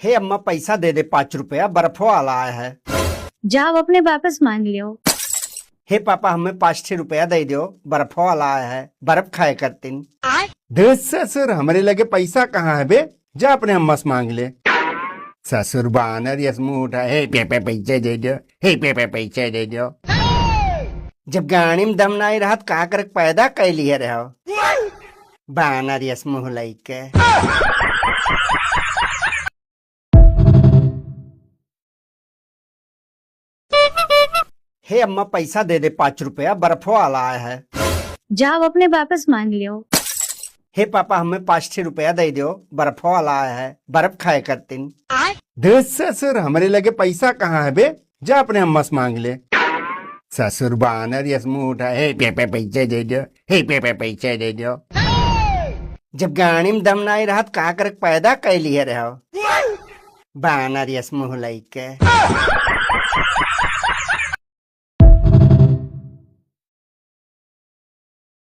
हे अम्मा पैसा दे दे 5 रुपया, बर्फो वाला आया है। जाओ अपने वापस मांग लियो। हे पापा हमें 5-6 रुपया दे दो, बर्फो वाला आया है, बर्फ खाए करतीन। दस ससुर हमरे लगे पैसा कहाँ है बे, जा अपने अम्मा से मांग ले। ससुर बानर यस मुंह उठा, हे पे पैसे दे दो, हे पे पैसे दे दो। जब गाड़ी में दम नहीं रहा का कर पैदा कैलिए रहो बानर यस मुंह लइके। हे अम्मा पैसा दे दे 5 रुपया, बर्फो वाला आया है। जाओ अपने वापस मांग लियो। हे पापा हमें 5-6 रुपया दे दो, बर्फो वाला आया है, बर्फ खाए करतीन। दस ससुर हमरे लगे पैसा कहाँ है बे, जा अपने अम्मा से मांग ले। ससुर बानर यस मुंह उठा, हे पे पैसे दे दो, हे पे पैसे दे दो। जब गाड़ी में दम नहीं रहा का कर पैदा कैलिए रहो बानर यस मुंह लइके।